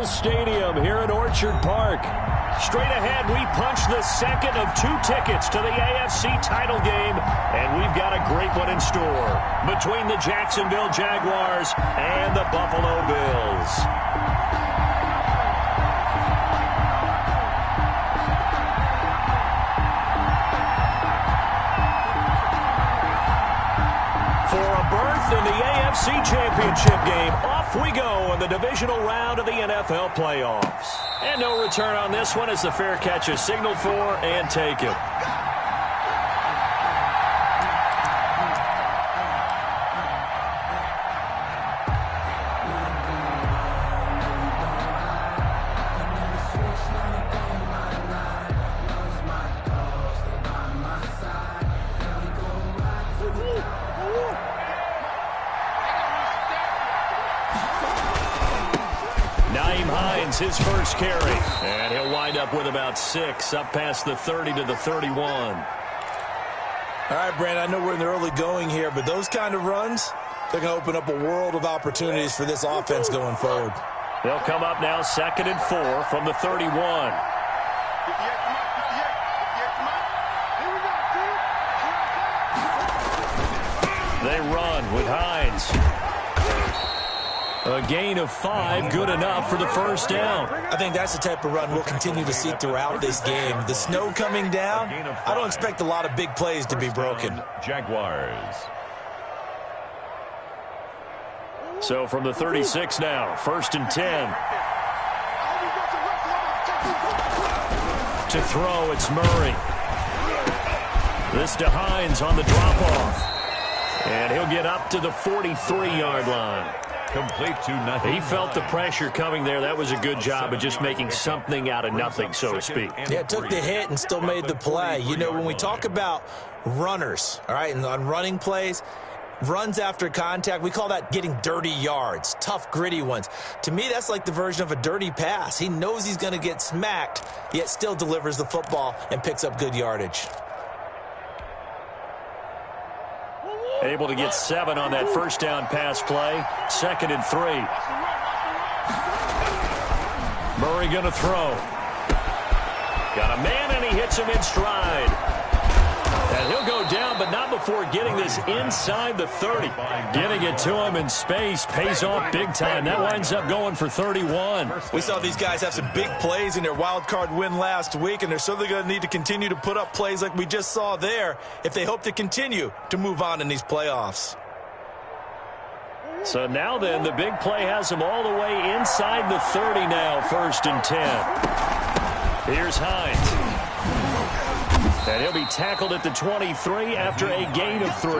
Bills Stadium here at Orchard Park. Straight ahead, we punch the second of 2 tickets to the AFC title game, and we've got a great one in store between the Jacksonville Jaguars and the Buffalo Bills. In the AFC Championship game, off we go in the divisional round of the NFL playoffs. And no return on this one as the fair catch is signaled for and taken. His first carry, and he'll wind up with about 6, up past the 30 to the 31. All right, Brandon, I know we're in the early going here, but those kind of runs, they're going to open up a world of opportunities for this offense going forward. They'll come up now 2nd and 4 from the 31. They run with Hines. A gain of 5, good enough for the first down. I think that's the type of run we'll continue to see throughout this game. The snow coming down, I don't expect a lot of big plays to be broken. Jaguars. So from the 36 now, 1st and 10. To throw, it's Murray. This to Hines on the drop-off. And he'll get up to the 43-yard line. Complete to nothing. He felt the pressure coming there. That was a good job of just making something out of nothing, so to speak. Yeah, took the hit and still made the play. You know, when we talk about runners, all right, and on running plays, runs after contact, we call that getting dirty yards, tough, gritty ones. To me, that's like the version of a dirty pass. He knows he's going to get smacked, yet still delivers the football and picks up good yardage. Able to get 7 on that first down pass play. 2nd and 3. Murray going to throw. Got a man, and he hits him in stride. And he'll go down, but not before getting this inside the 30. Getting it to him in space pays off big time. That winds up going for 31. We saw these guys have some big plays in their wild card win last week, and they're certainly going to need to continue to put up plays like we just saw there if they hope to continue to move on in these playoffs. So now then, the big play has them all the way inside the 30 now, 1st and 10. Here's Hines. And he'll be tackled at the 23 after a gain of 3.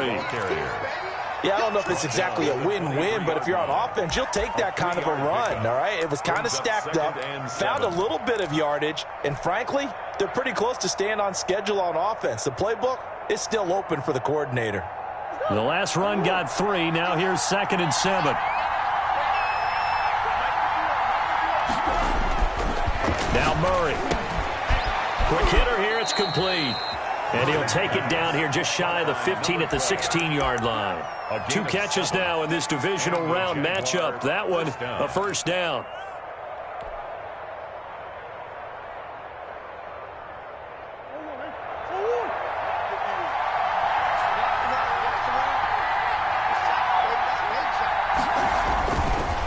Yeah, I don't know if it's exactly a win-win, but if you're on offense, you'll take that kind of a run, all right? It was kind of stacked up, found a little bit of yardage, and frankly, they're pretty close to staying on schedule on offense. The playbook is still open for the coordinator. The last run got 3. Now here's 2nd and 7. Now Murray. Quick hitter here, it's complete. And he'll take it down here just shy of the 15 at the 16-yard line. 2 catches now in this divisional round matchup. That one, a first down.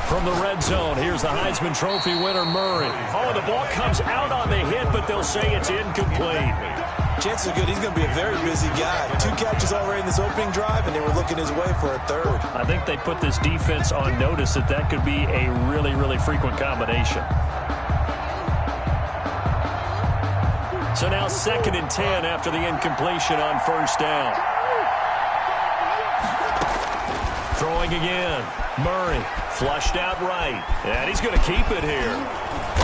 From the red zone, here's the Heisman Trophy winner, Murray. Oh, the ball comes out on the hit, but they'll say it's incomplete. Chances are good he's going to be a very busy guy. 2 catches already in this opening drive, and they were looking his way for a 3rd. I think they put this defense on notice that that could be a really, really frequent combination. So now 2nd and 10 after the incompletion on first down. Throwing again. Murray flushed out right. And he's going to keep it here.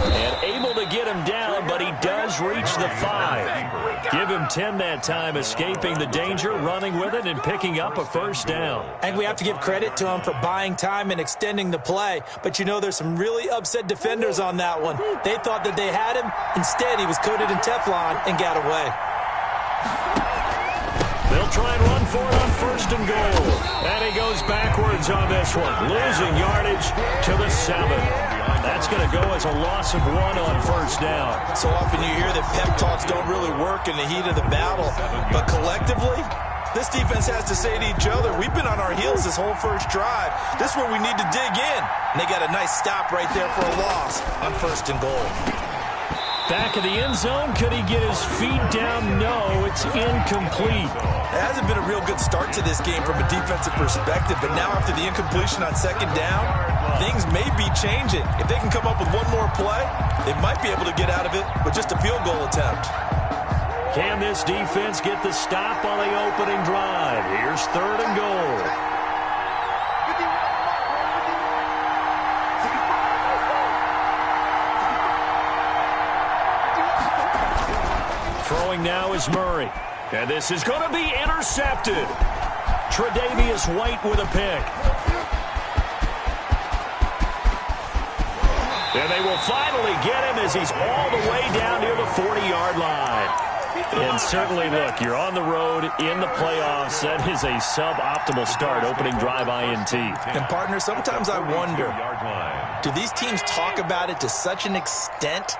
And able to get him down, but he does reach the 5. Give him 10 that time, escaping the danger, running with it, and picking up a first down. I think we have to give credit to him for buying time and extending the play. But you know, there's some really upset defenders on that one. They thought that they had him. Instead, he was coated in Teflon and got away. They'll try and run for it on first and goal. And he goes backwards on this one, losing yardage to the 7. That's going to go as a loss of 1 on first down. So often you hear that pep talks don't really work in the heat of the battle, but collectively, this defense has to say to each other, we've been on our heels this whole first drive. This is where we need to dig in. And they got a nice stop right there for a loss on first and goal. Back of the end zone, could he get his feet down? No, it's incomplete. It hasn't been a real good start to this game from a defensive perspective, but now after the incompletion on second down, things may be changing. If they can come up with one more play, they might be able to get out of it with just a field goal attempt. Can this defense get the stop on the opening drive? Here's third and goal. Throwing now is Murray. And this is going to be intercepted. Tre'Davious White with a pick. And they will finally get him as he's all the way down near the 40-yard line. And certainly, look, you're on the road in the playoffs. That is a suboptimal start, opening drive INT. And, partner, sometimes I wonder, do these teams talk about it to such an extent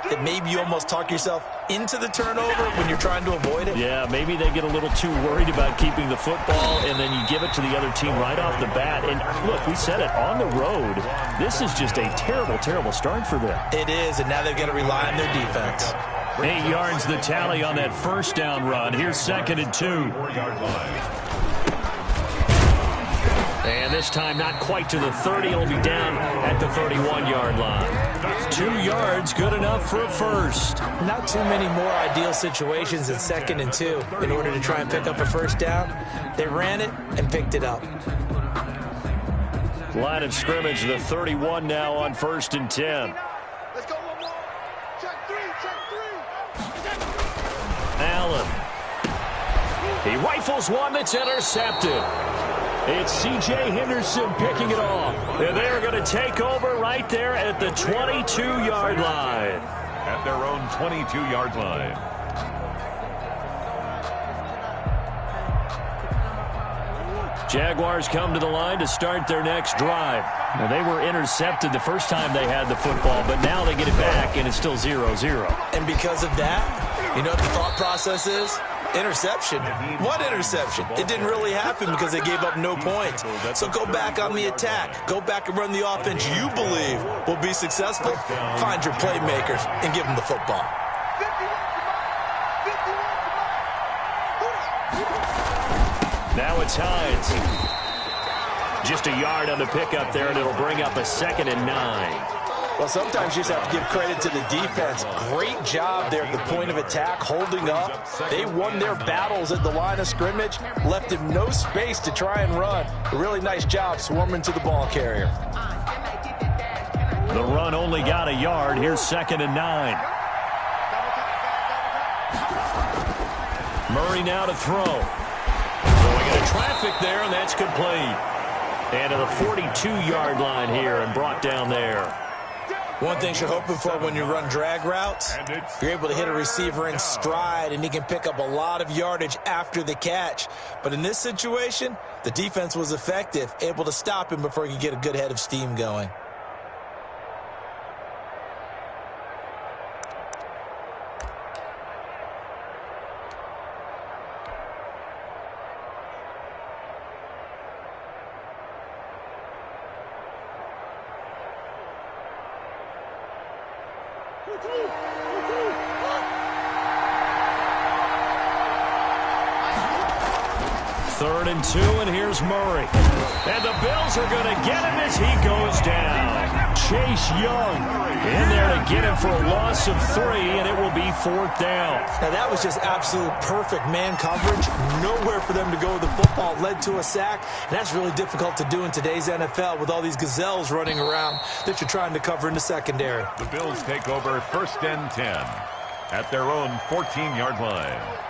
that maybe you almost talk yourself into the turnover when you're trying to avoid it? Yeah, maybe they get a little too worried about keeping the football, and then you give it to the other team right off the bat. And, look, we said it, on the road, this is just a terrible, terrible start for them. It is, and now they've got to rely on their defense. 8 yards the tally on that first down run. Here's second and 2. And this time not quite to the 30. It'll be down at the 31-yard line. 2 yards, good enough for a first. Not too many more ideal situations than second and 2 in order to try and pick up a first down. They ran it and picked it up. Line of scrimmage, the 31 now on first and 10. Allen. He rifles one that's intercepted. It's C.J. Henderson picking it off. And they're going to take over right there at the 22-yard line. At their own 22-yard line. Jaguars come to the line to start their next drive. Now, they were intercepted the first time they had the football, but now they get it back, and it's still 0-0. And because of that, you know what the thought process is? Interception. What interception? It didn't really happen because they gave up no points. So go back on the attack. Go back and run the offense you believe will be successful. Find your playmakers and give them the football. Now it's Hines. Just a yard on the pickup there, and it'll bring up a 2nd and 9. Well, sometimes you just have to give credit to the defense. Great job there at the point of attack, holding up. They won their battles at the line of scrimmage, left him no space to try and run. A really nice job swarming to the ball carrier. The run only got a yard. Here's 2nd and 9. Murray now to throw. Going into traffic there, and that's complete. And to the 42-yard line here and brought down there. One thing you're hoping for when you run drag routes, you're able to hit a receiver in stride, and he can pick up a lot of yardage after the catch. But in this situation, the defense was effective, able to stop him before he could get a good head of steam going. Third and 2, and here's Murray. And the Bills are going to get him as he goes down. Chase Young in there to get him for a loss of 3, and it will be 4th down. Now, that was just absolute perfect man coverage. Nowhere for them to go with the football. Led to a sack, and that's really difficult to do in today's NFL with all these gazelles running around that you're trying to cover in the secondary. The Bills take over 1st and 10 at their own 14-yard line.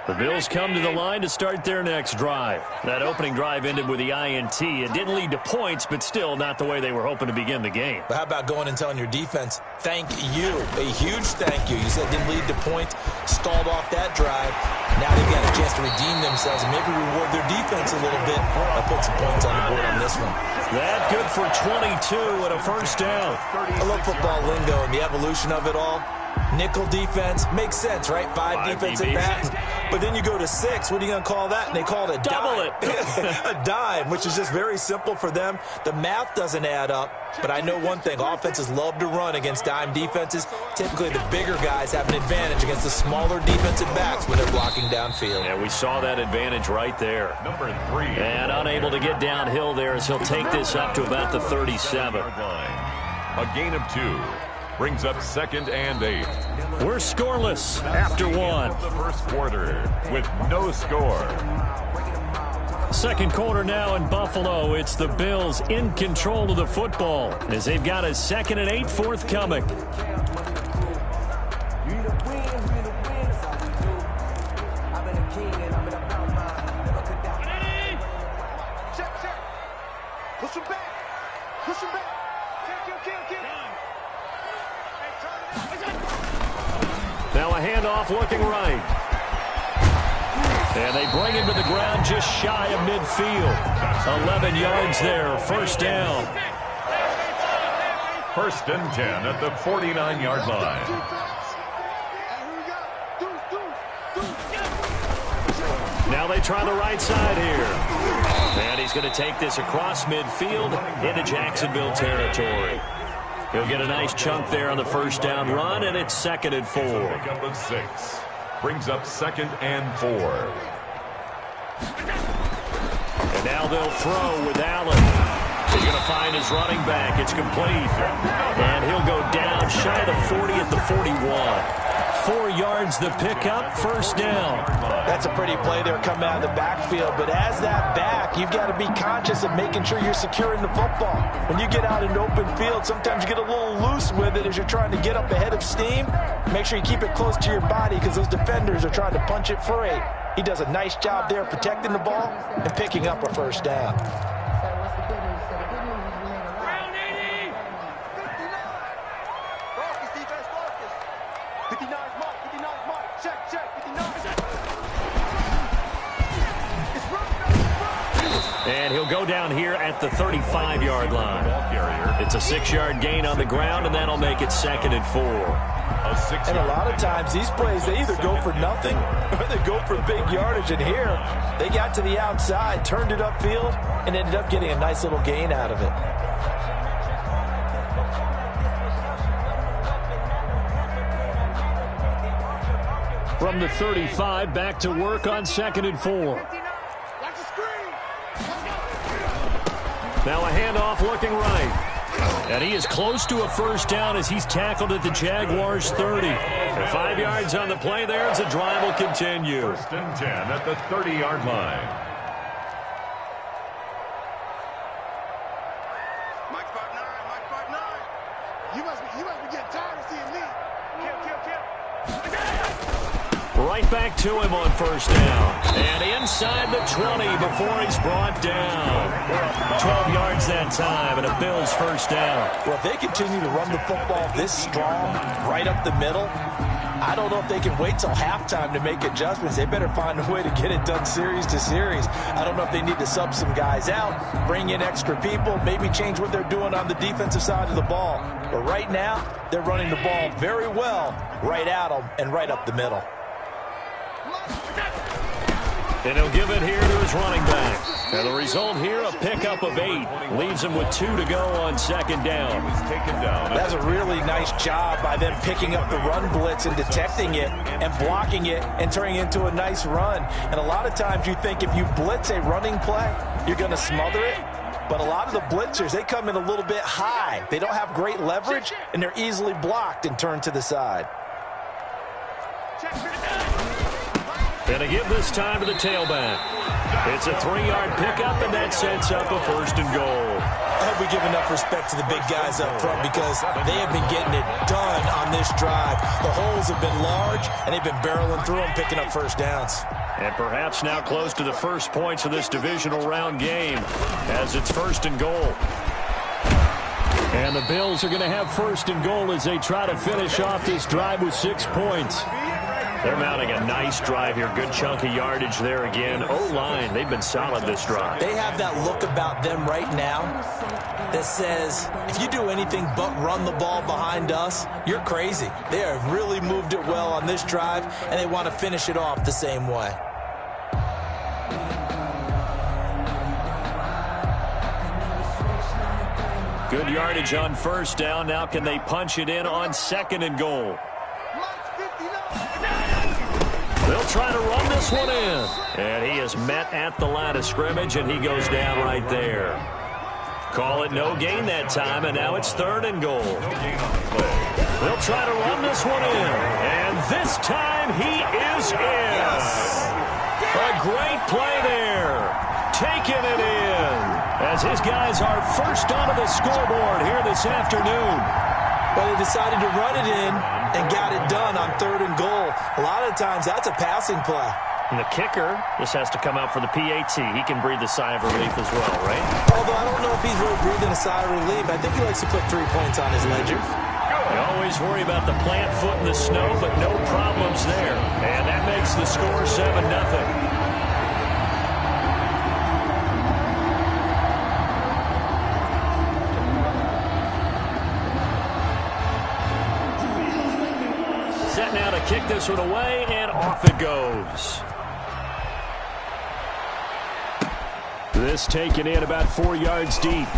The Bills come to the line to start their next drive. That opening drive ended with the INT. It didn't lead to points, but still not the way they were hoping to begin the game. But how about going and telling your defense, thank you, a huge thank you. You said it didn't lead to points, stalled off that drive. Now they've got a chance to redeem themselves and maybe reward their defense a little bit. I'll put some points on the board on this one. That good for 22 and a first down. I love football lingo and the evolution of it all. Nickel defense makes sense, right? Five defensive backs. But then you go to 6. What are you going to call that? And they call it a double dime. A dime, which is just very simple for them. The math doesn't add up. But I know one thing. Offenses love to run against dime defenses. Typically, the bigger guys have an advantage against the smaller defensive backs when they're blocking downfield. Yeah, we saw that advantage right there. Number 3. And unable to get downhill there as he'll take this up to about the 37. A gain of 2. Brings up 2nd and 8. We're scoreless after 1. The first quarter with no score. Second quarter now in Buffalo. It's the Bills in control of the football as they've got a 2nd and 8 forthcoming. Push him back. Push him back. Kill. Now a handoff looking right. And they bring him to the ground just shy of midfield. 11 yards there, first down. 1st and 10 at the 49-yard line. Now they try the right side here. And he's going to take this across midfield into Jacksonville territory. He'll get a nice chunk there on the first down run, and it's 2nd and 4. Pickup of 6. Brings up 2nd and 4. And now they'll throw with Allen. He's going to find his running back. It's complete. And he'll go down shy of the 40 at the 41. 4 yards the pickup, first down. That's a pretty play there coming out of the backfield. But as that back, you've got to be conscious of making sure you're securing the football. When you get out in open field, sometimes you get a little loose with it as you're trying to get up ahead of steam. Make sure you keep it close to your body because those defenders are trying to punch it free. He does a nice job there protecting the ball and picking up a first down. And he'll go down here at the 35-yard line. It's a 6-yard gain on the ground, and that'll make it 2nd and 4. And a lot of times these plays, they either go for nothing or they go for big yardage. And here, they got to the outside, turned it upfield, and ended up getting a nice little gain out of it. From the 35, back to work on 2nd and 4. Now a handoff looking right. And he is close to a first down as he's tackled at the Jaguars' 30. And 5 yards on the play there as the drive will continue. 1st and 10 at the 30-yard line. Mike 5'9". You must be getting tired of seeing me. Kill. Right back to him on first down. And inside the 20 before he's brought down. 12 yards that time and a Bills first down. Well, if they continue to run the football this strong, right up the middle, I don't know if they can wait till halftime to make adjustments. They better find a way to get it done series to series. I don't know if they need to sub some guys out, bring in extra people, maybe change what they're doing on the defensive side of the ball. But right now, they're running the ball very well right at them and right up the middle. And he'll give it here to his running back. And the result here, a pickup of 8. Leaves him with 2 to go on 2nd down. That's a really nice job by them picking up the run blitz and detecting it and blocking it and turning it into a nice run. And a lot of times you think if you blitz a running play, you're going to smother it. But a lot of the blitzers, they come in a little bit high. They don't have great leverage, and they're easily blocked and turned to the side. And a give this time to the tailback. It's a 3-yard pickup, and that sets up a 1st and goal. A hope we give enough respect to the big guys up front because they have been getting it done on this drive. The holes have been large, and they've been barreling through them, picking up first downs. And perhaps now close to the first points of this divisional round game as it's 1st and goal. And the Bills are going to have 1st and goal as they try to finish off this drive with 6 points. They're mounting a nice drive here. Good chunk of yardage there again. O-line, they've been solid this drive. They have that look about them right now that says, if you do anything but run the ball behind us, you're crazy. They have really moved it well on this drive, and they want to finish it off the same way. Good yardage on 1st down. Now can they punch it in on 2nd and goal? They'll try to run this one in. And he is met at the line of scrimmage, and he goes down right there. Call it no gain that time, and now it's 3rd and goal. They'll try to run this one in. And this time he is in. A great play there. Taking it in. As his guys are first onto the scoreboard here this afternoon. Well, they decided to run it in and got it done on 3rd and goal. A lot of times, that's a passing play. And the kicker just has to come out for the PAT. He can breathe a sigh of relief as well, right? Although I don't know if he's really breathing a sigh of relief. I think he likes to put 3 points on his ledger. You always worry about the plant foot in the snow, but no problems there. And that makes the score 7-0. Set now to kick this one away, and off it goes. This taken in about 4 yards deep.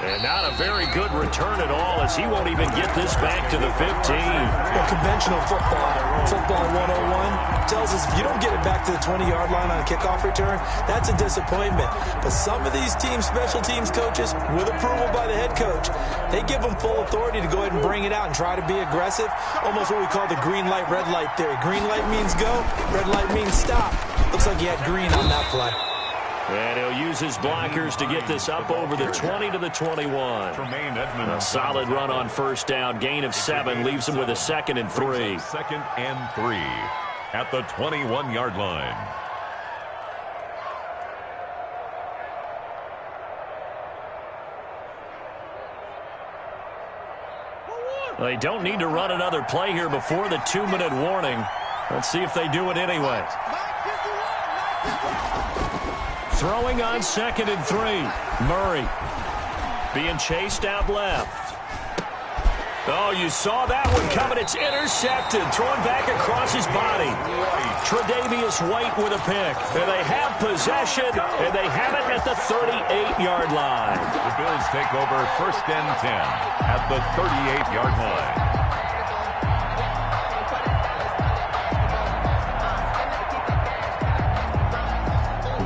And not a very good return at all, as he won't even get this back to the 15. Well, conventional football 101, tells us if you don't get it back to the 20-yard line on a kickoff return, that's a disappointment. But some of these team special teams coaches, with approval by the head coach, they give them full authority to go ahead and bring it out and try to be aggressive. Almost what we call the green light, red light theory. Green light means go, red light means stop. Looks like he had green on that play. And he'll use his blockers to get this up over the 20 to the 21. A solid run on 1st down. Gain of 7 leaves him with a 2nd and 3. 2nd and 3 at the 21-yard line. They don't need to run another play here before the 2-minute warning. Let's see if they do it anyway. Throwing on 2nd and 3. Murray being chased out left. Oh, you saw that one coming. It's intercepted. Thrown back across his body. Tre'Davious White with a pick. And they have possession, and they have it at the 38-yard line. The Bills take over 1st and 10 at the 38-yard line.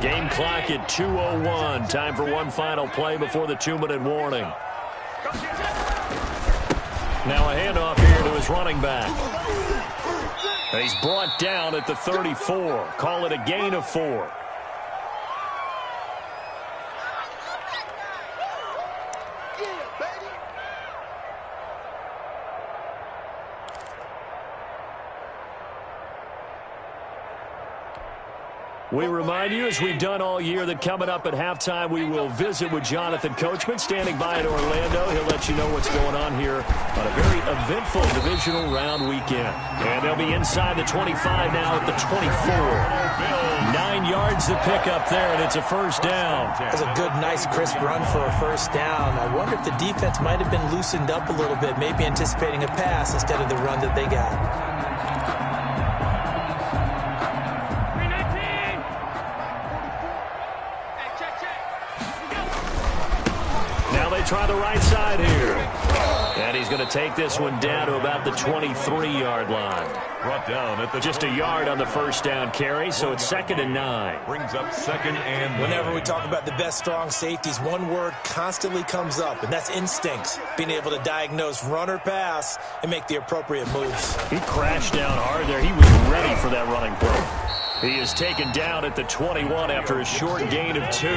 Game clock at 2:01. Time for one final play before the 2-minute warning. Now a handoff here to his running back. He's brought down at the 34. Call it a gain of 4. We remind you, as we've done all year, that coming up at halftime, we will visit with Jonathan Coachman, standing by in Orlando. He'll let you know what's going on here on a very eventful divisional round weekend. And they'll be inside the 25 now at the 24. 9 yards to pick up there, and it's a 1st down. That's a good, nice, crisp run for a 1st down. I wonder if the defense might have been loosened up a little bit, maybe anticipating a pass instead of the run that they got. Try the right side here. And he's going to take this one down to about the 23-yard line. Brought down at the just a yard on the 1st down carry, so it's 2nd and 9. Brings up 2nd and 9. Whenever we talk about the best strong safeties, one word constantly comes up, and that's instincts. Being able to diagnose run or pass and make the appropriate moves. He crashed down hard there. He was ready for that running play. He is taken down at the 21 after a short gain of 2.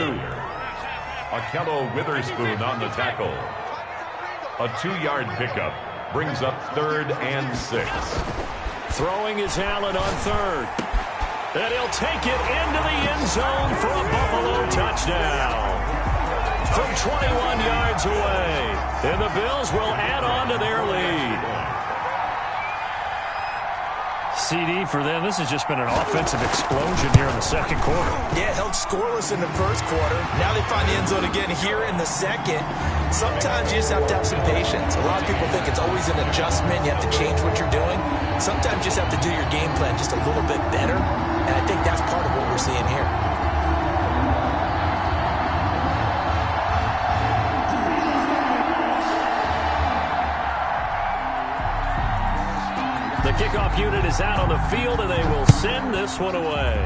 Akello Witherspoon on the tackle. A 2-yard pickup brings up 3rd and 6. Throwing is Allen on 3rd. And he'll take it into the end zone for a Buffalo touchdown. From 21 yards away. And the Bills will add on to their lead. CD for them. This has just been an offensive explosion here in the second quarter. Yeah, held scoreless in the first quarter. Now they find the end zone again here in the second. Sometimes you just have to have some patience. A lot of people think it's always an adjustment. You have to change what you're doing. Sometimes you just have to do your game plan just a little bit better. And I think that's part of what we're seeing here. The kickoff unit is out on the field, and they will send this one away.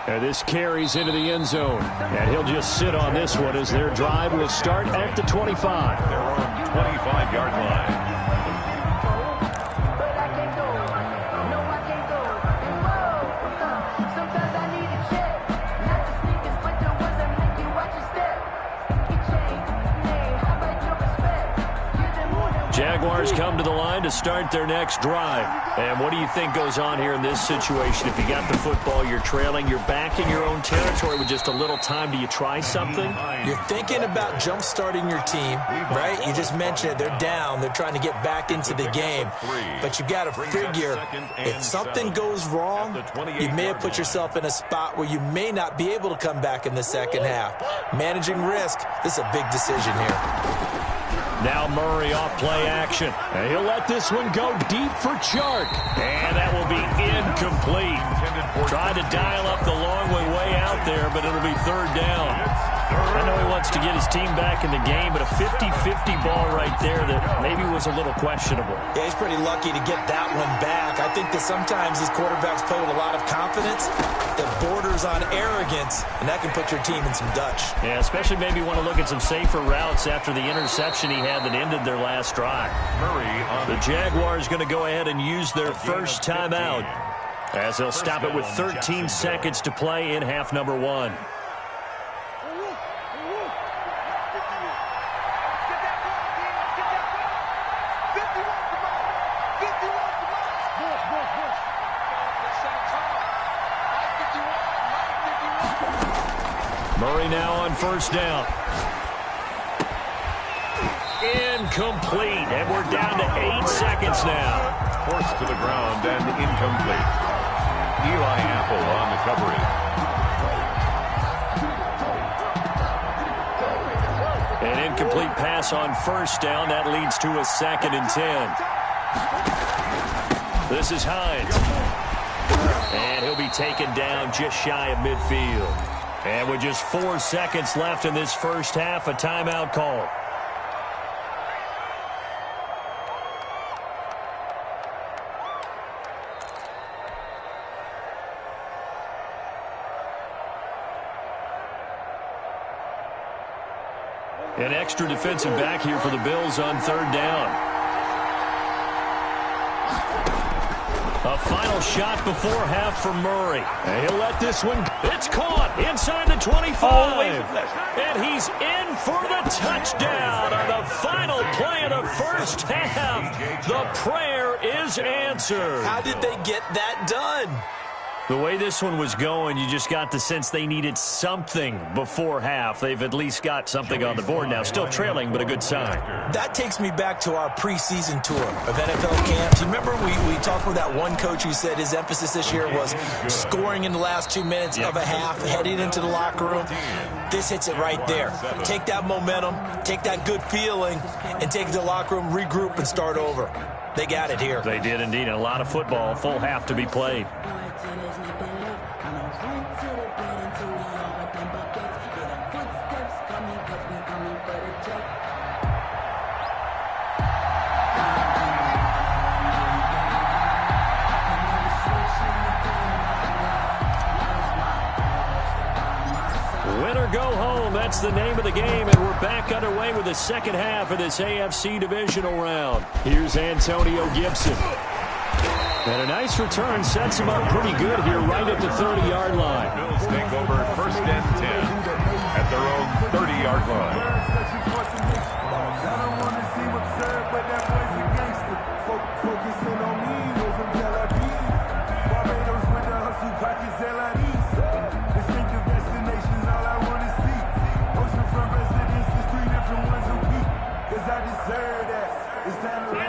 And this carries into the end zone. And he'll just sit on this one as their drive will start at the 25. They're on 25-yard line. Jaguars come to the line to start their next drive. And what do you think goes on here in this situation? If you got the football, you're trailing, you're back in your own territory with just a little time. Do you try something? You're thinking about jump-starting your team, right? You just mentioned it. They're down. They're trying to get back into the game. But you got to figure if something goes wrong, you may have put yourself in a spot where you may not be able to come back in the second half. Managing risk, this is a big decision here. Now Murray off play action. And he'll let this one go deep for Chark. And that will be incomplete. Tried to dial up the long way out there, but it'll be 3rd down. I know he wants to get his team back in the game, but a 50-50 ball right there that maybe was a little questionable. Yeah, he's pretty lucky to get that one back. I think that sometimes these quarterbacks play with a lot of confidence that borders on arrogance, and that can put your team in some Dutch. Yeah, especially maybe want to look at some safer routes after the interception he had that ended their last drive. The Jaguars going to go ahead and use their first timeout as they'll stop it with 13 seconds to play in half number 1. Murray now on 1st down. Incomplete, and we're down to 8 seconds now. Forced to the ground and incomplete. Eli Apple on the coverage. An incomplete pass on 1st down. That leads to a 2nd and 10. This is Hines. And he'll be taken down just shy of midfield. And with just 4 seconds left in this first half, a timeout call. An extra defensive back here for the Bills on 3rd down. A final shot before half for Murray. And he'll let this one. It's caught inside the 25. And he's in for the touchdown on the final play of the first half. The prayer is answered. How did they get that done? The way this one was going, you just got the sense they needed something before half. They've at least got something on the board now. Still trailing, but a good sign. That takes me back to our preseason tour of NFL camps. You remember we talked with that one coach who said his emphasis this year was scoring in the last 2 minutes of a half, heading into the locker room. This hits it right there. Take that momentum, take that good feeling, and take it to the locker room, regroup, and start over. They got it here. They did indeed. A lot of football, full half to be played. Win or go home, that's the name of the game, and we're back underway with the second half of this AFC divisional round. Here's Antonio Gibson. And a nice return sets him up pretty good here right at the 30-yard line. Bills take over 1st and 10 at their own 30-yard line.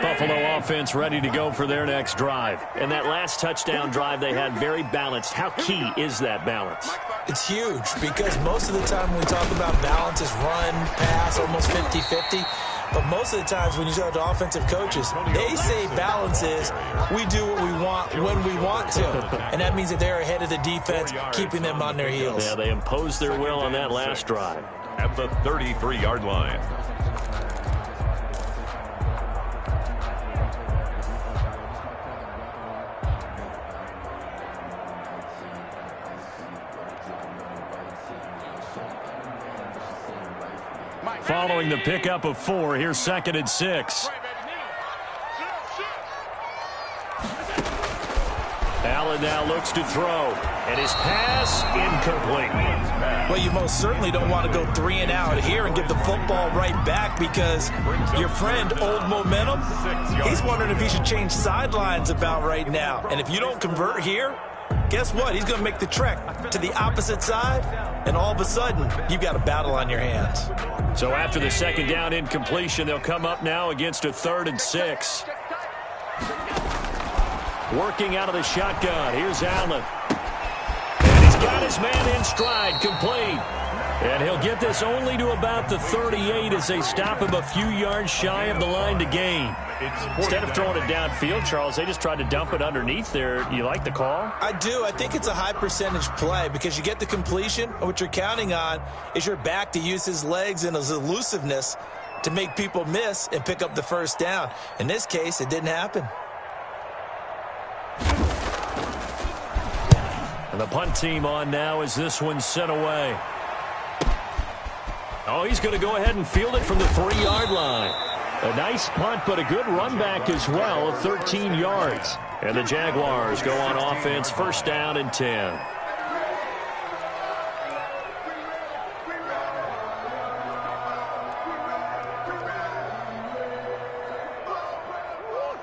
Buffalo offense ready to go for their next drive. And that last touchdown drive they had very balanced. How key is that balance? It's huge because most of the time when we talk about balance is run, pass, almost 50-50. But most of the times when you talk to offensive coaches, they say balance is we do what we want when we want to. And that means that they're ahead of the defense, keeping them on their heels. Yeah, they imposed their will on that last drive. At the 33-yard line. Following the pickup of 4, here's 2nd and 6. Allen now looks to throw, and his pass incomplete. Well, you most certainly don't want to go 3 and out here and get the football right back because your friend, Old Momentum, he's wondering if he should change sidelines about right now. And if you don't convert here, guess what? He's going to make the trek to the opposite side, and all of a sudden, you've got a battle on your hands. So after the 2nd down incompletion, they'll come up now against a 3rd and 6. Working out of the shotgun. Here's Allen. And he's got his man in stride, complete. And he'll get this only to about the 38 as they stop him a few yards shy of the line to gain. Instead of throwing it downfield, Charles, they just tried to dump it underneath there. You like the call? I do. I think it's a high percentage play because you get the completion, and what you're counting on is your back to use his legs and his elusiveness to make people miss and pick up the 1st down. In this case, it didn't happen. And the punt team on now as this one's sent away. Oh, he's going to go ahead and field it from the 3-yard line. A nice punt, but a good run back as well of 13 yards. And the Jaguars go on offense, 1st down and 10.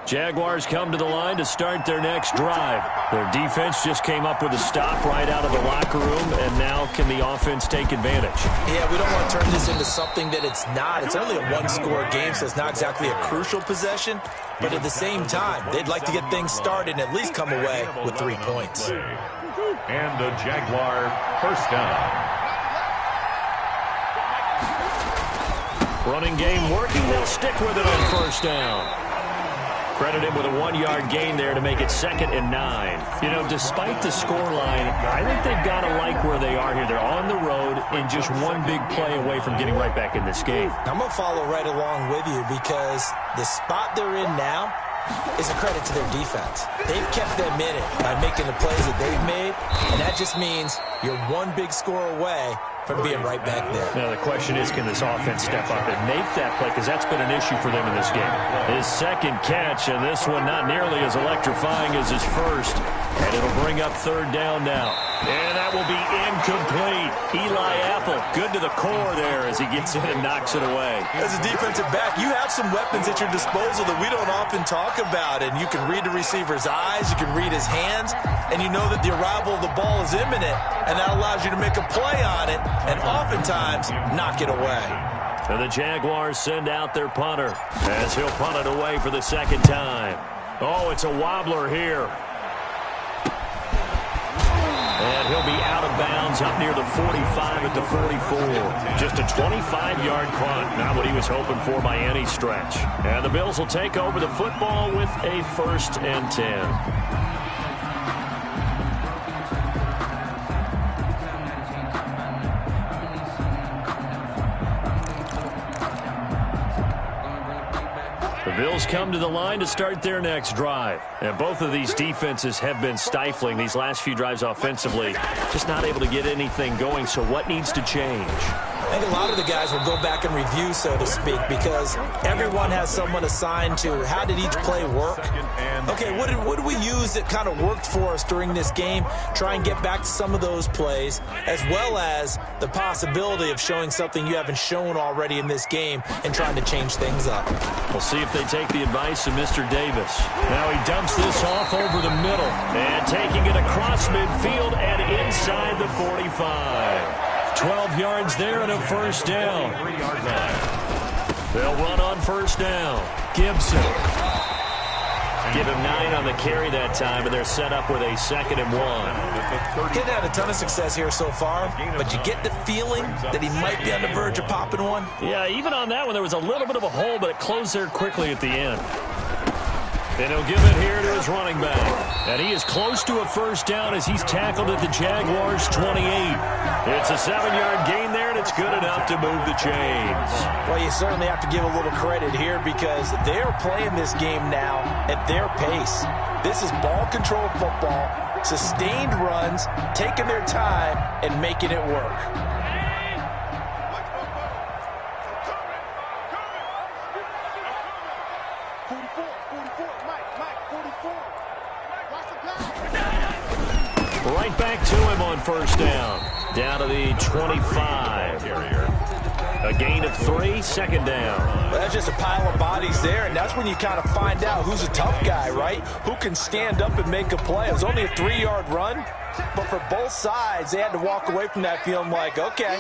Jaguars come to the line to start their next drive. Their defense just came up with a stop right out of the locker room, and now can the offense take advantage? Yeah, we don't want to turn this into something that it's not. It's only a 1-score game, so it's not exactly a crucial possession. But at the same time, they'd like to get things started and at least come away with 3 points. And the Jaguar 1st down. Running game working. They'll stick with it on 1st down. Credit him with a 1-yard gain there to make it 2nd and 9. You know, despite the scoreline, I think they've got to like where they are here. They're on the road and just one big play away from getting right back in this game. I'm going to follow right along with you because the spot they're in now is a credit to their defense. They've kept them in it by making the plays that they've made, and that just means you're one big score away from being right back there. Now, the question is, can this offense step up and make that play? Because that's been an issue for them in this game. His 2nd catch, and this one not nearly as electrifying as his 1st. And it'll bring up 3rd down now. And that will be incomplete. Eli Apple, good to the core there as he gets in and knocks it away. As a defensive back, you have some weapons at your disposal that we don't often talk about. And you can read the receiver's eyes, you can read his hands, and you know that the arrival of the ball is imminent. And that allows you to make a play on it and oftentimes knock it away. And the Jaguars send out their punter as he'll punt it away for the 2nd time. Oh, it's a wobbler here. And he'll be out of bounds up near the 45 at the 44. Just a 25-yard punt. Not what he was hoping for by any stretch. And the Bills will take over the football with a 1st and 10. The Bills come to the line to start their next drive. And both of these defenses have been stifling these last few drives offensively. Just not able to get anything going, so what needs to change? I think a lot of the guys will go back and review, so to speak, because everyone has someone assigned to how did each play work. Okay, what did we use that kind of worked for us during this game? Try and get back to some of those plays, as well as the possibility of showing something you haven't shown already in this game and trying to change things up. We'll see if they take the advice of Mr. Davis. Now he dumps this off over the middle and taking it across midfield and inside the 45. 12 yards there and a first down. They'll run on first down. Gibson. Give him 9 on the carry that time, and they're set up with a 2nd and 1. Didn't have a ton of success here so far, but you get the feeling that he might be on the verge of popping one. Yeah, even on that one, there was a little bit of a hole, but it closed there quickly at the end. And he'll give it here to his running back. And he is close to a first down as he's tackled at the Jaguars' 28. It's a 7-yard gain there, and it's good enough to move the chains. Well, you certainly have to give a little credit here because they're playing this game now at their pace. This is ball control football, sustained runs, taking their time, and making it work. Right back to him on first down. Down to the 25. A gain of 3, 2nd down. Well, that's just a pile of bodies there, and that's when you kind of find out who's a tough guy, right? Who can stand up and make a play. It was only a 3-yard run, but for both sides, they had to walk away from that feeling like, okay,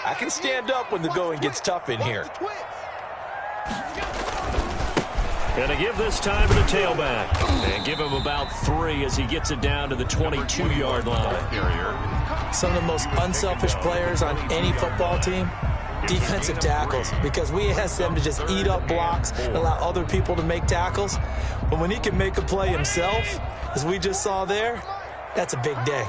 I can stand up when the going gets tough in here. Going to give this time to the tailback. And give him about 3 as he gets it down to the 22-yard line. Some of the most unselfish players on any football team, defensive tackles, because we ask them to just eat up blocks and allow other people to make tackles. But when he can make a play himself, as we just saw there, that's a big day.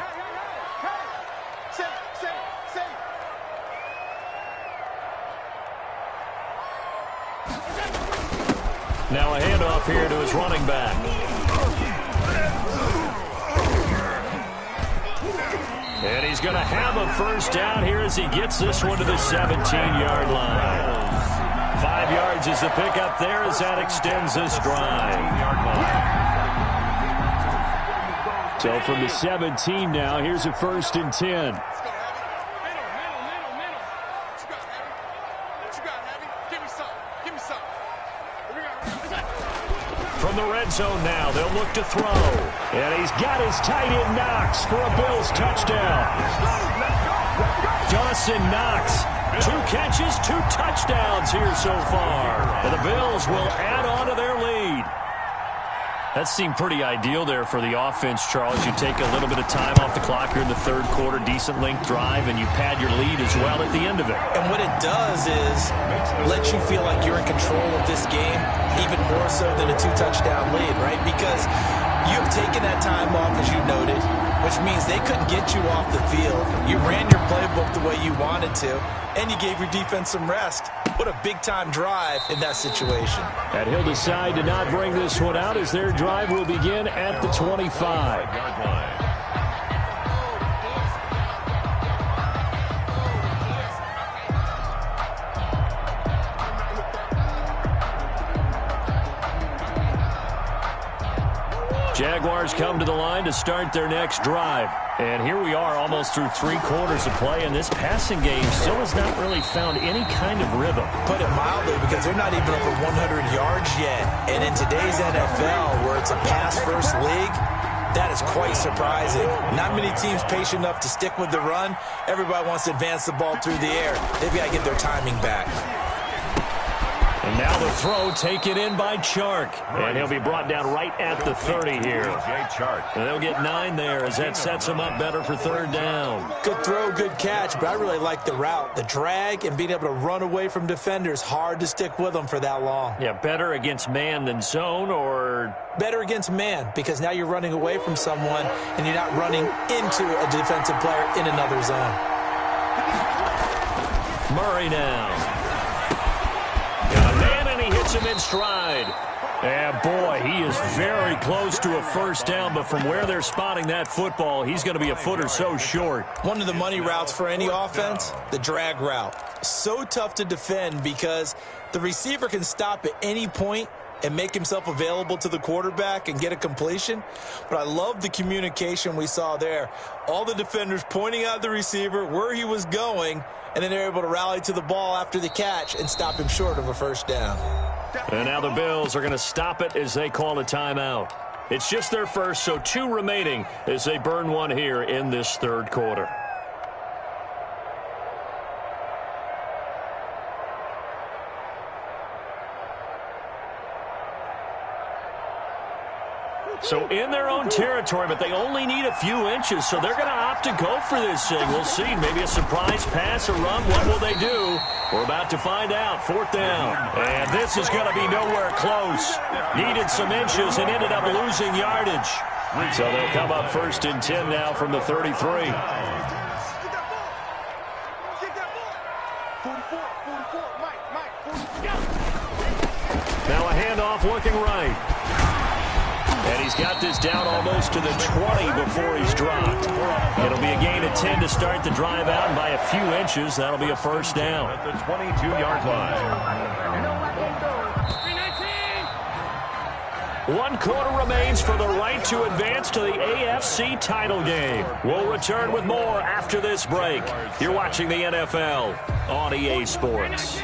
Now a handoff here to his running back. And he's going to have a first down here as he gets this one to the 17-yard line. 5 yards is the pickup there as that extends this drive. So from the 17 now, here's a 1st and 10. From the red zone now, they'll look to throw. And he's got his tight end Knox for a Bills touchdown. Dawson Knox, 2 catches, 2 touchdowns here so far. And the Bills will add on to their lead. That seemed pretty ideal there for the offense, Charles. You take a little bit of time off the clock here in the 3rd quarter, decent length drive, and you pad your lead as well at the end of it. And what it does is let you feel like you're in control of this game, even more so than a 2-touchdown lead, right? Because you've taken that time off, as you noted, which means they couldn't get you off the field. You ran your playbook the way you wanted to, and you gave your defense some rest. What a big-time drive in that situation. And he'll decide to not bring this one out as their drive will begin at the 25. Jaguars come to the line to start their next drive. And here we are almost through 3 quarters of play, and this passing game still has not really found any kind of rhythm. Put it mildly, because they're not even over 100 yards yet. And in today's NFL, where it's a pass-first league, that is quite surprising. Not many teams patient enough to stick with the run. Everybody wants to advance the ball through the air. They've got to get their timing back. And now the throw taken in by Chark. And he'll be brought down right at the 30 here. And they'll get 9 there as that sets them up better for 3rd down. Good throw, good catch, but I really like the route. The drag and being able to run away from defenders, hard to stick with them for that long. Yeah, better against man than zone, or? Better against man, because now you're running away from someone and you're not running into a defensive player in another zone. Murray now. Got a man, and he hits him in stride. And boy, he is very close to a first down, but from where they're spotting that football, he's going to be a foot or so short. One of the money routes for any offense, the drag route. So tough to defend because the receiver can stop at any point and make himself available to the quarterback and get a completion. But I love the communication we saw there. All the defenders pointing out the receiver, where he was going, and then they're able to rally to the ball after the catch and stop him short of a first down. And now the Bills are going to stop it as they call a timeout. It's just their first, so 2 remaining as they burn one here in this third quarter. So in their own territory, but they only need a few inches, so they're going to opt to go for this thing. We'll see. Maybe a surprise pass, a run. What will they do? We're about to find out. 4th down. And this is going to be nowhere close. Needed some inches and ended up losing yardage. So they'll come up 1st and 10 now from the 33. Now a handoff looking right. And he's got this down almost to the 20 before he's dropped. It'll be a gain of 10 to start the drive out, and by a few inches, that'll be a first down. At the 22-yard line. 1 quarter remains for the right to advance to the AFC title game. We'll return with more after this break. You're watching the NFL on EA Sports.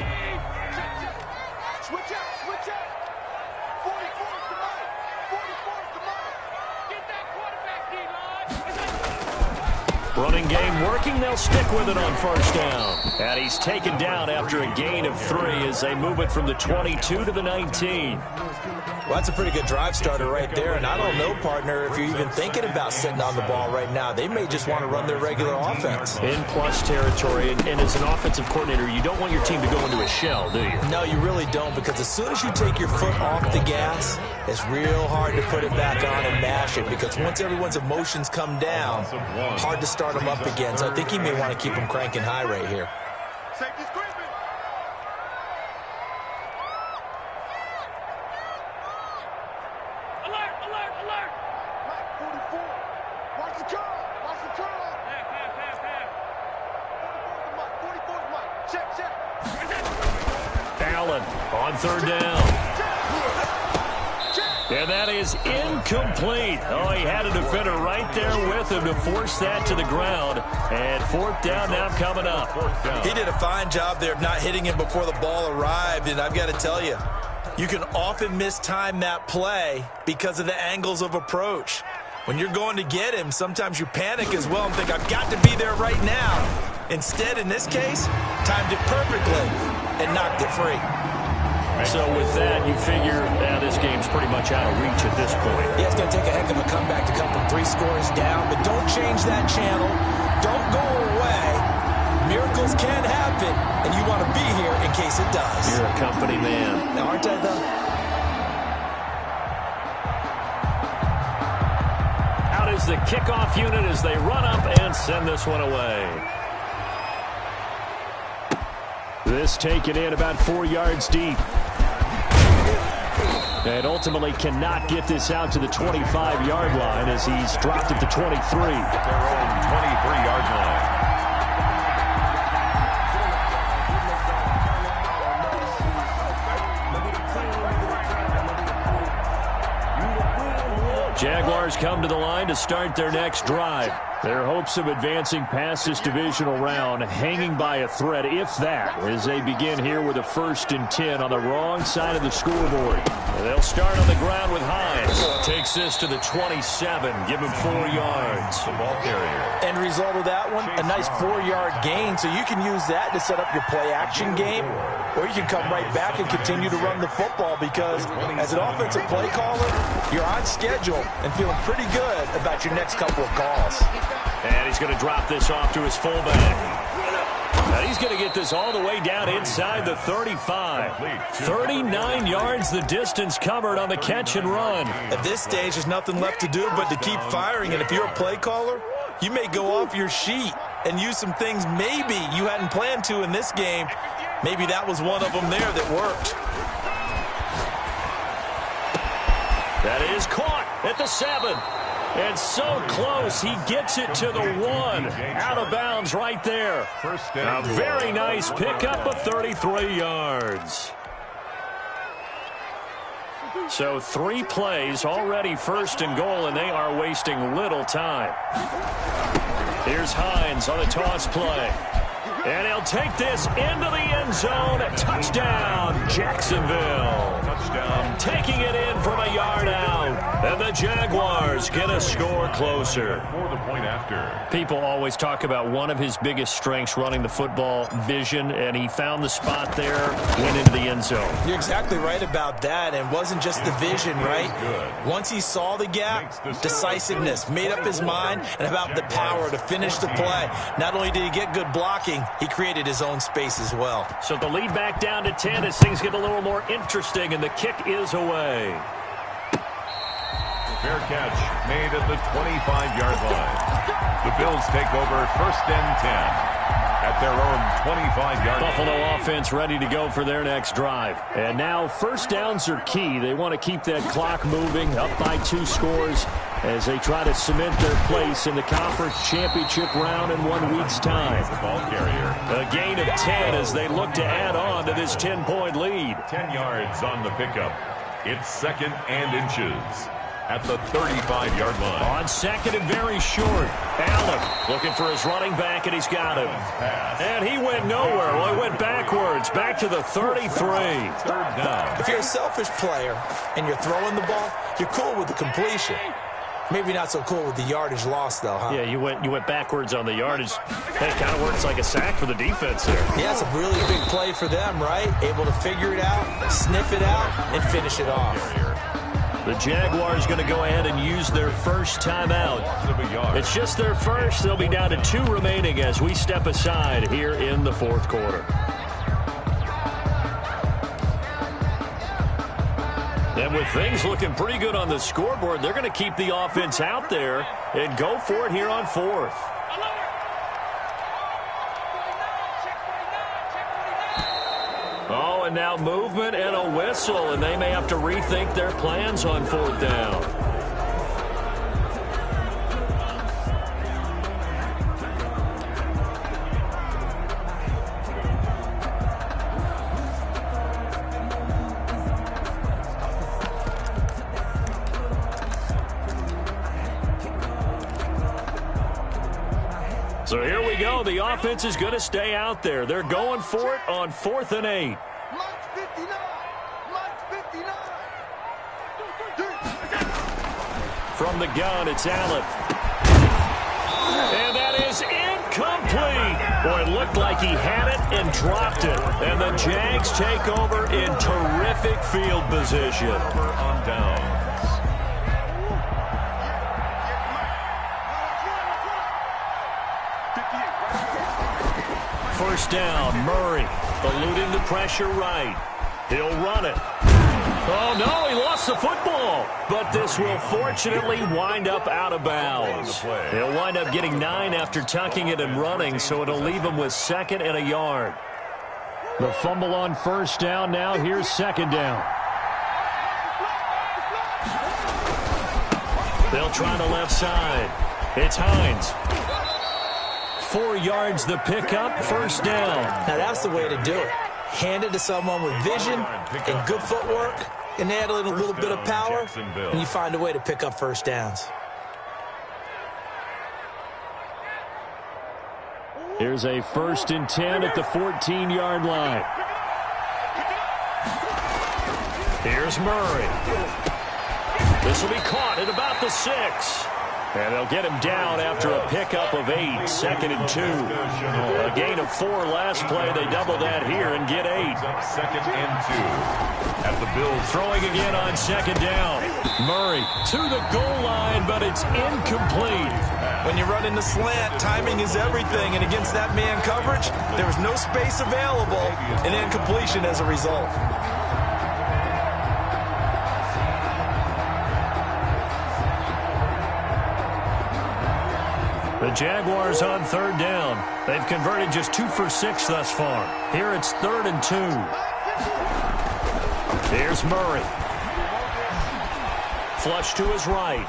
Running game working. They'll stick with it on first down. And he's taken down after a gain of 3 as they move it from the 22 to the 19. Well, that's a pretty good drive starter right there. And I don't know, partner, if you're even thinking about sitting on the ball right now. They may just want to run their regular offense. In plus territory. And as an offensive coordinator, you don't want your team to go into a shell, do you? No, you really don't, because as soon as you take your foot off the gas, it's real hard to put it back on and mash it, because once everyone's emotions come down, hard to start them up again. So I think he may want to keep them cranking high right here. Safety screaming. Alert, alert, alert. Mike, 44. Watch the curl. Watch the curl. Pass. 44 is Mike. Check. Allen on 3rd down. And that is incomplete. Oh, he had a defender right there with him to force that to the ground. And 4th down now coming up. He did a fine job there of not hitting him before the ball arrived. And I've got to tell you, you can often mistime that play because of the angles of approach. When you're going to get him, sometimes you panic as well and think, I've got to be there right now. Instead, in this case, timed it perfectly and knocked it free. So with that, you figure this game's pretty much out of reach at this point. Yeah, it's going to take a heck of a comeback to come from 3 scores down, but don't change that channel. Don't go away. Miracles can happen, and you want to be here in case it does. You're a company man. Now, aren't I, though? Out is the kickoff unit as they run up and send this one away. This taken in about 4 yards deep. And ultimately cannot get this out to the 25-yard line as he's dropped at the 23. At their own 23-yard line. Jaguars come to the line to start their next drive. Their hopes of advancing past this divisional round hanging by a thread, if that, as they begin here with a 1st and 10 on the wrong side of the scoreboard. And they'll start on the ground with Hines. Takes this to the 27, give him 4 yards. The ball carrier. End result of that one, a nice 4-yard gain, so you can use that to set up your play-action game, or you can come right back and continue to run the football, because as an offensive play caller, you're on schedule and feeling pretty good about your next couple of calls. And he's going to drop this off to his fullback. And he's going to get this all the way down inside the 35. 39 yards the distance covered on the catch and run. At this stage, there's nothing left to do but to keep firing. And if you're a play caller, you may go off your sheet and use some things maybe you hadn't planned to in this game. Maybe that was one of them there that worked. That is caught at the 7. And so close, he gets it to the 1. Out of bounds right there. A very nice pickup of 33 yards. So 3 plays, already first and goal, and they are wasting little time. Here's Hines on the toss play. And he'll take this into the end zone. Touchdown, Jacksonville. Touchdown. Taking it in from a yard out. And the Jaguars get a score closer. For the point after. People always talk about one of his biggest strengths running the football, vision, and he found the spot there, went into the end zone. You're exactly right about that, and it wasn't just the vision, right? Once he saw the gap, decisiveness, made up his mind, and about the power to finish the play. Not only did he get good blocking, he created his own space as well. So the lead back down to 10 as things get a little more interesting, and the kick is away. Fair catch made at the 25-yard line. The Bills take over 1st and 10 at their own 25-yard line. Buffalo offense ready to go for their next drive. And now first downs are key. They want to keep that clock moving, up by 2 scores as they try to cement their place in the conference championship round in 1 week's time. The ball carrier. A gain of 10 as they look to add on to this 10-point lead. 10 yards on the pickup. It's 2nd and inches at the 35-yard line. On 2nd and very short. Allen looking for his running back, and he's got him. And he went nowhere. Well, he went backwards, back to the 33. 3rd down. If you're a selfish player and you're throwing the ball, you're cool with the completion. Maybe not so cool with the yardage loss, though, huh? Yeah, you went backwards on the yardage. Hey, it kind of works like a sack for the defense there. Yeah, it's a really big play for them, right? Able to figure it out, sniff it out, and finish it off. The Jaguars going to go ahead and use their first timeout. It's just their first. They'll be down to 2 remaining as we step aside here in the 4th quarter. And with things looking pretty good on the scoreboard, they're going to keep the offense out there and go for it here on 4th. Oh, and now movement and a whistle, and they may have to rethink their plans on 4th down. So here we go. The offense is going to stay out there. They're going for it on 4th and 8. From the gun, it's Allen. And that is incomplete. Boy, it looked like he had it and dropped it. And the Jags take over in terrific field position. On downs. First down, Murray eluding the pressure right. He'll run it. Oh, no, he lost the football. But this will fortunately wind up out of bounds. He'll wind up getting 9 after tucking it and running, so it'll leave him with 2nd and a yard. The fumble on first down. Now here's 2nd down. They'll try the left side. It's Hines. 4 yards the pickup, first down. Now that's the way to do it. Hand it to someone with vision and good footwork, and add in a little bit of power, and you find a way to pick up first downs. Here's a 1st and 10 at the 14-yard line. Here's Murray. This will be caught at about the 6. And they'll get him down after a pickup of 8, 2nd and 2. A gain of 4 last play. They double that here and get 8. 2nd and 2 at the Bills. Throwing again on 2nd down. Murray to the goal line, but it's incomplete. When you run in the slant, timing is everything. And against that man coverage, there was no space available, and incompletion as a result. The Jaguars on 3rd down. They've converted just 2 for 6 thus far. Here it's 3rd and 2. Here's Murray. Flush to his right.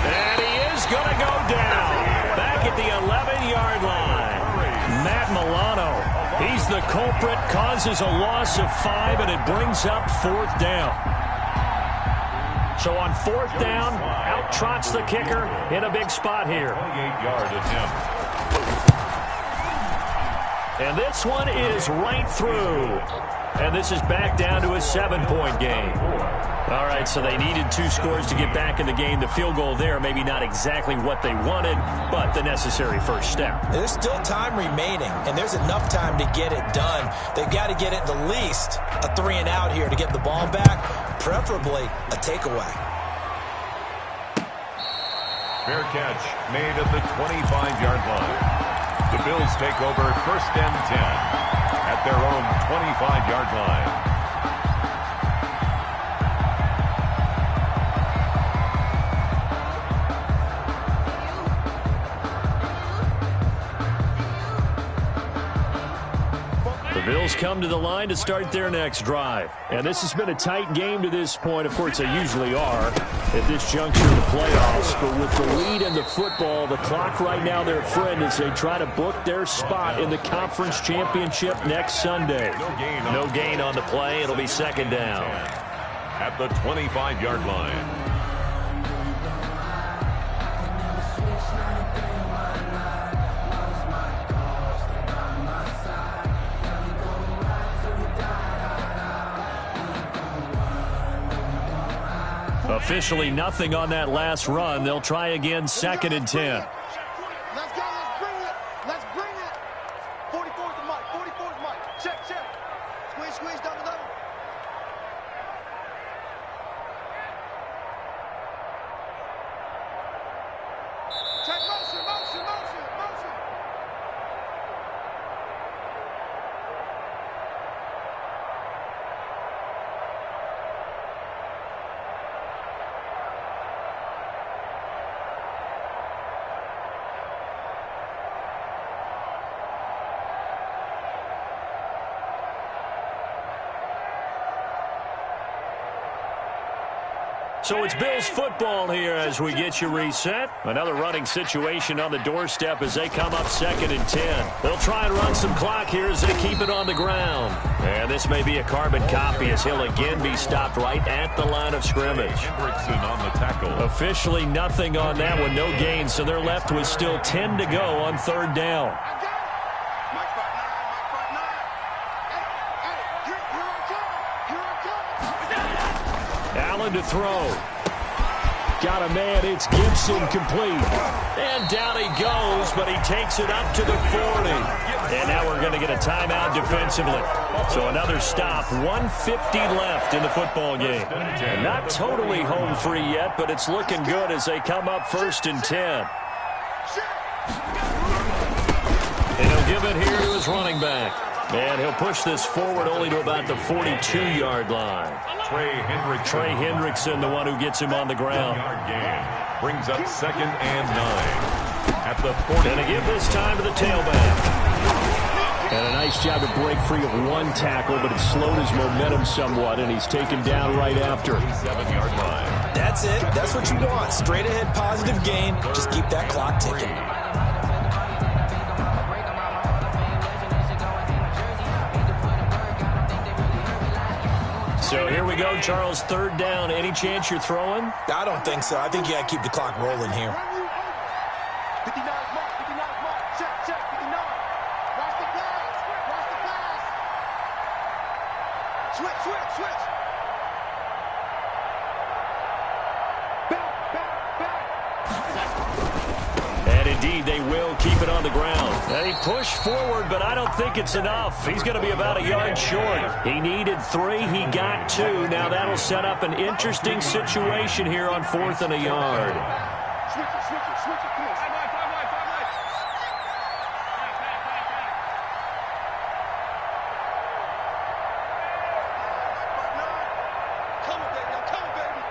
And he is going to go down. Back at the 11-yard line. Matt Milano, he's the culprit, causes a loss of 5, and it brings up 4th down. So on 4th down, out trots the kicker in a big spot here. 28-yard attempt. And this one is right through. And this is back down to a 7-point game. All right, so they needed 2 scores to get back in the game. The field goal there, maybe not exactly what they wanted, but the necessary first step. There's still time remaining, and there's enough time to get it done. They've got to get at the least a 3-and-out here to get the ball back, preferably a takeaway. Fair catch made at the 25-yard line. The Bills take over 1st and 10 at their own 25-yard line. The Bills come to the line to start their next drive. And this has been a tight game to this point. Of course, they usually are at this juncture of the playoffs. But with the lead in the football, the clock right now their friend as they try to book their spot in the conference championship next Sunday. No gain on the play. It'll be 2nd down. At the 25-yard line. Officially nothing on that last run. They'll try again, 2nd and 10. Let's go. Let's bring it. Let's bring it. 44's the mic. 44's the mic. Check, check. Squeeze, squeeze, double, double. Check, motion, motion, motion, motion. So it's Bills football here as we get you reset. Another running situation on the doorstep as they come up 2nd and 10. They'll try and run some clock here as they keep it on the ground. And this may be a carbon copy as he'll again be stopped right at the line of scrimmage. Hendrickson on the tackle. Officially nothing on that one, no gain. So they're left with still 10 to go on 3rd down. Allen to throw. Got a man, it's Gibson complete. And down he goes, but he takes it up to the 40. And now we're going to get a timeout defensively. So another stop, 1:50 left in the football game. And not totally home free yet, but it's looking good as they come up 1st and 10. And he'll give it here to his running back. And he'll push this forward only to about the 42-yard line. Trey Hendrickson, the one who gets him on the ground. Brings up 2nd and 9 at the 40. And to give this time to the tailback. And a nice job to break free of one tackle, but it slowed his momentum somewhat, and he's taken down right after. 7-yard line. That's it. That's what you want. Straight ahead positive gain. Just keep that clock ticking. So here we go, Charles, 3rd down. Any chance you're throwing? I don't think so. I think you got to keep the clock rolling here. 59's mark, 59's mark. Check, check, 59. Watch the pass. Watch the pass. Switch, switch, switch. Back, back, back. And indeed, they will keep it on the ground. And he pushed forward, but I don't think it's enough. He's going to be about a yard short. He needed 3. He got 2. Now that'll set up an interesting situation here on 4th and a yard. Switch it, switch it, switch it. Come on. Come on, baby. I'm coming, baby.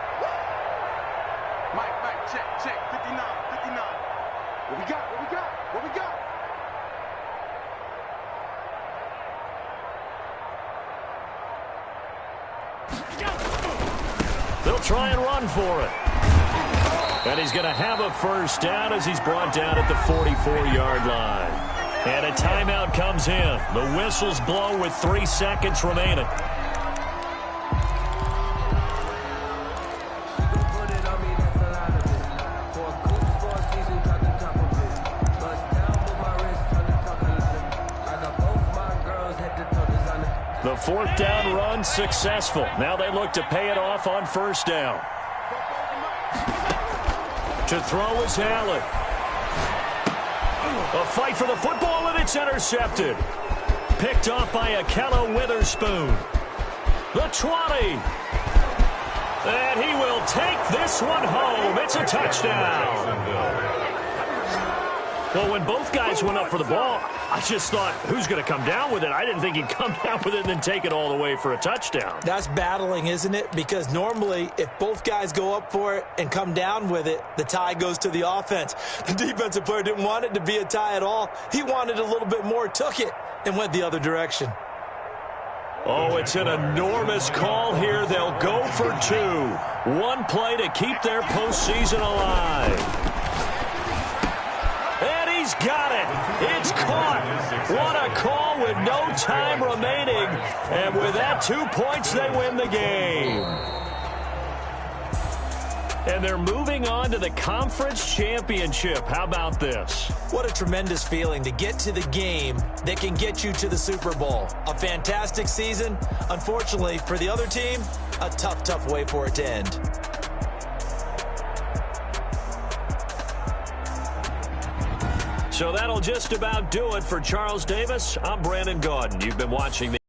Mike, check, check. 59, 59. What we got? What we got? What we got? They'll They'll try and run for it. And he's going to have a first down as he's brought down at the 44-yard line. And a timeout comes in. The whistles blow with 3 seconds remaining. The 4th down run successful. Now they look to pay it off on first down. To throw is Allen. A fight for the football, and it's intercepted. Picked off by Akello Witherspoon. The 20. And he will take this one home. It's a touchdown. Well, when both guys went up for the ball, I just thought, who's going to come down with it? I didn't think he'd come down with it and then take it all the way for a touchdown. That's battling, isn't it? Because normally, if both guys go up for it and come down with it, the tie goes to the offense. The defensive player didn't want it to be a tie at all. He wanted a little bit more, took it, and went the other direction. Oh, it's an enormous call here. They'll go for 2. One play to keep their postseason alive. He's got it. It's caught. What a call with no time remaining. And with that, 2 points, they win the game. And they're moving on to the conference championship. How about this? What a tremendous feeling to get to the game that can get you to the Super Bowl. A fantastic season. Unfortunately, for the other team, a tough, tough way for it to end. So that'll just about do it for Charles Davis. I'm Brandon Gaudin. You've been watching the